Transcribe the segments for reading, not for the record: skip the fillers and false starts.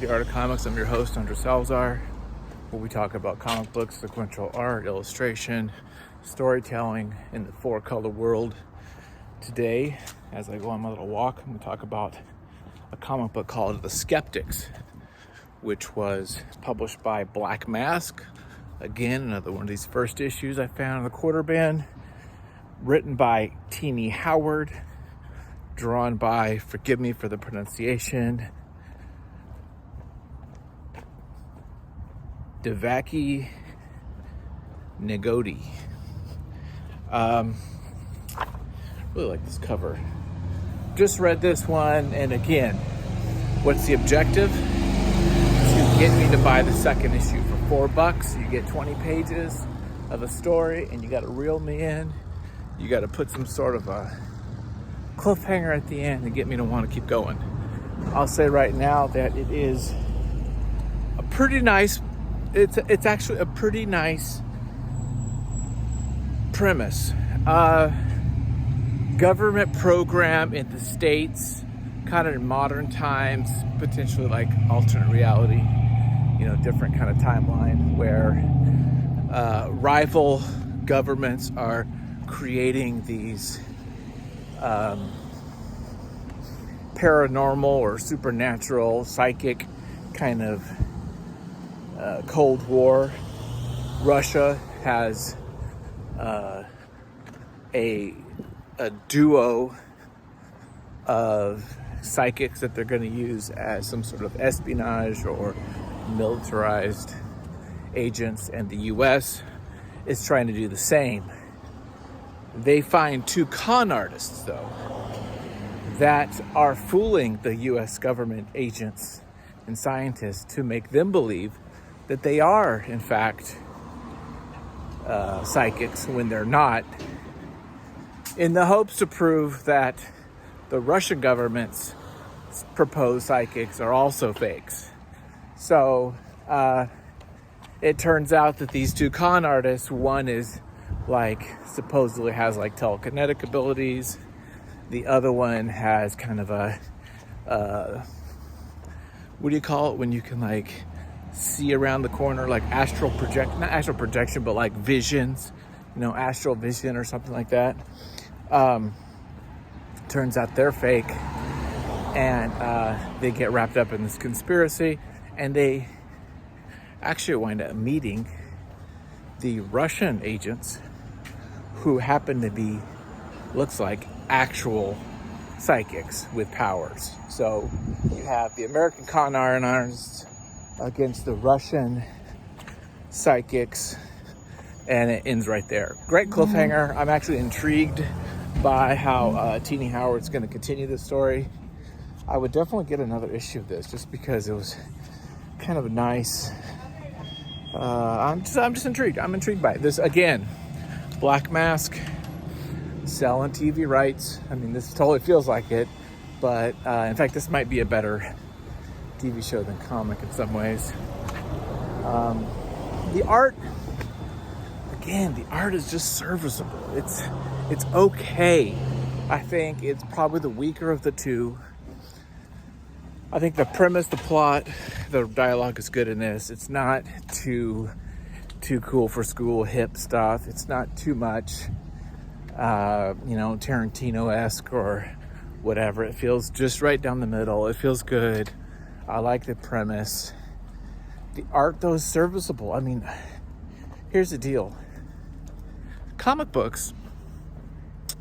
The Art of Comics. I'm your host, Andrew Salazar, where we talk about comic books, sequential art, illustration, storytelling in the four-color world. Today, as I go on my little walk, I'm going to talk about a comic book called The Skeptics, which was published by Black Mask. Again, another one of these first issues I found in the quarter bin, written by Tini Howard, drawn by, forgive me for the pronunciation, Devaki Negodi. Really like this cover. Just read this one, and again, what's the objective? To get me to buy the second issue for $4. You get 20 pages of a story, and you got to reel me in. You got to put some sort of a cliffhanger at the end to get me to want to keep going. I'll say right now that it is a pretty nice. It's actually a pretty nice premise. Government program in the States, kind of in modern times, potentially like alternate reality, different kind of timeline where rival governments are creating these paranormal or supernatural, psychic kind of Cold War. Russia has a duo of psychics that they're going to use as some sort of espionage or militarized agents, and the U.S. is trying to do the same. They find two con artists, though, that are fooling the U.S. government agents and scientists to make them believe that they are, in fact, psychics when they're not, in the hopes to prove that the Russian government's proposed psychics are also fakes. So it turns out that these two con artists, one is supposedly has telekinetic abilities. The other one has kind of a, what do you call it when you can see around the corner, not astral projection, but visions, astral vision or something like that. Turns out they're fake, and they get wrapped up in this conspiracy, and they actually wind up meeting the Russian agents who happen to be, looks like, actual psychics with powers. So you have the American con artists against the Russian psychics, and it ends right there. Great cliffhanger. I'm actually intrigued by how Tini Howard's going to continue the story. I would definitely get another issue of this just because it was kind of nice. I'm just intrigued. I'm intrigued by it. This, again, Black Mask selling TV rights. I mean, this totally feels like it, but in fact, this might be a better TV show than comic in some ways. The art is just serviceable. It's okay. I think it's probably the weaker of the two. I think the premise, the plot, the dialogue is good in this. It's not too cool for school hip stuff. It's not too much Tarantino-esque or whatever. It feels just right down the middle. It feels good. I like the premise. The art, though, is serviceable. I mean, here's the deal. Comic books.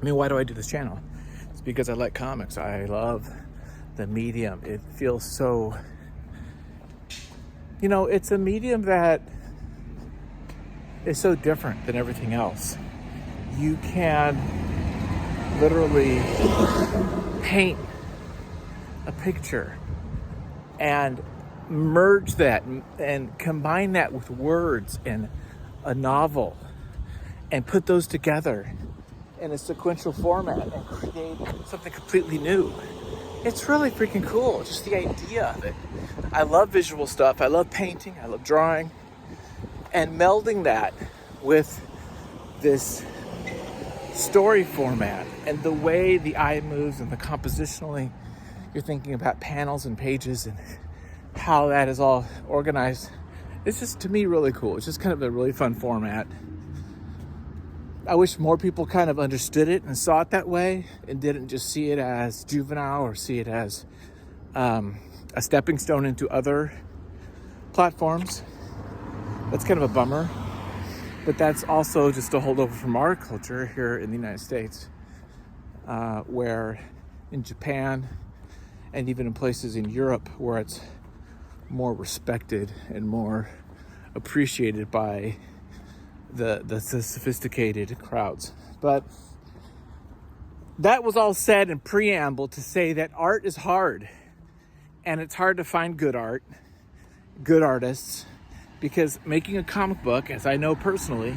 Why do I do this channel? It's because I like comics. I love the medium. It feels so... it's a medium that is so different than everything else. You can literally paint a picture and merge that and combine that with words and a novel and put those together in a sequential format and create something completely new. It's really freaking cool, just the idea of it. I love visual stuff. I love painting. I love drawing. And melding that with this story format and the way the eye moves and the compositionally, you're thinking about panels and pages and how that is all organized. It's just, to me, really cool. It's just kind of a really fun format. I wish more people kind of understood it and saw it that way and didn't just see it as juvenile or see it as a stepping stone into other platforms. That's kind of a bummer. But that's also just a holdover from our culture here in the United States, where in Japan and even in places in Europe where it's more respected and more appreciated by the sophisticated crowds. But that was all said in preamble to say that art is hard, and it's hard to find good art, good artists, because making a comic book, as I know personally,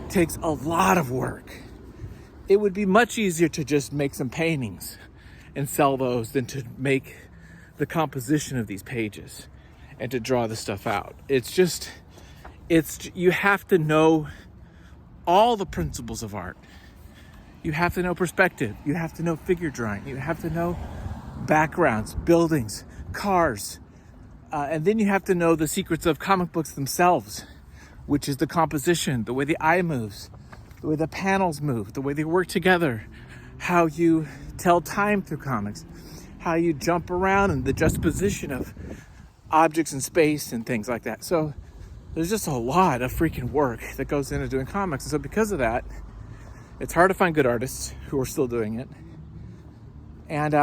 takes a lot of work. It would be much easier to just make some paintings and sell those than to make the composition of these pages and to draw the stuff out. You have to know all the principles of art. You have to know perspective. You have to know figure drawing. You have to know backgrounds, buildings, cars. And then you have to know the secrets of comic books themselves, which is the composition, the way the eye moves, the way the panels move, the way they work together, how you tell time through comics, how you jump around, and the juxtaposition of objects in space and things like that. So there's just a lot of freaking work that goes into doing comics. And so because of that, it's hard to find good artists who are still doing it. And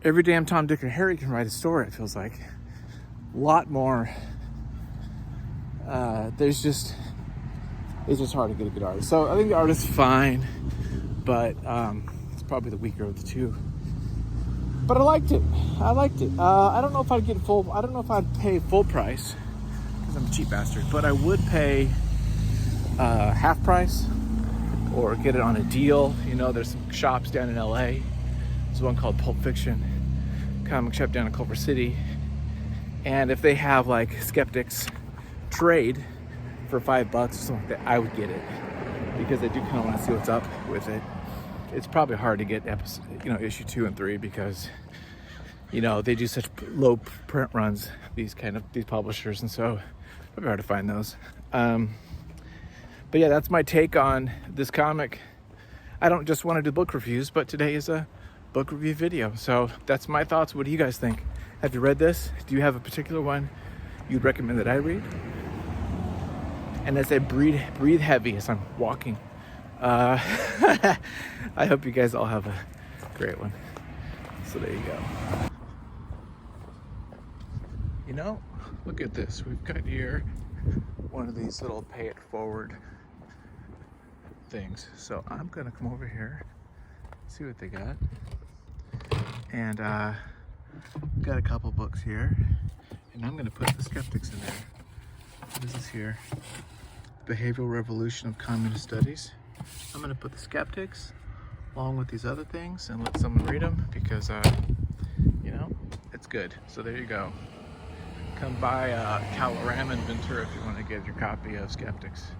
every damn Tom, Dick, or Harry can write a story, it feels like. A lot more. It's just hard to get a good artist. So I think the artist's fine, but it's probably the weaker of the two. But I liked it. I don't know if I'd pay full price, because I'm a cheap bastard, but I would pay half price or get it on a deal. You know, there's some shops down in LA. There's one called Pulp Fiction, comic shop down in Culver City. And if they have like Skeptics trade for $5 or something like that, I would get it, because I do kind of want to see what's up with it. It's probably hard to get issue 2 and 3, because they do such low print runs, these publishers, and so it's probably hard to find those. But yeah, that's my take on this comic. I don't just want to do book reviews, but today is a book review video. So that's my thoughts. What do you guys think? Have you read this? Do you have a particular one you'd recommend that I read? And as I breathe heavy as I'm walking, I hope you guys all have a great one. So there you go. Look at this. We've got here one of these little pay it forward things. So I'm gonna come over here, see what they got. And got a couple books here, and I'm gonna put the Skeptics in there. What is this here? Behavioral Revolution of Communist Studies. I'm gonna put the Skeptics along with these other things and let someone read them, because it's good. So there you go. Come by Calorama in Ventura if you want to get your copy of Skeptics.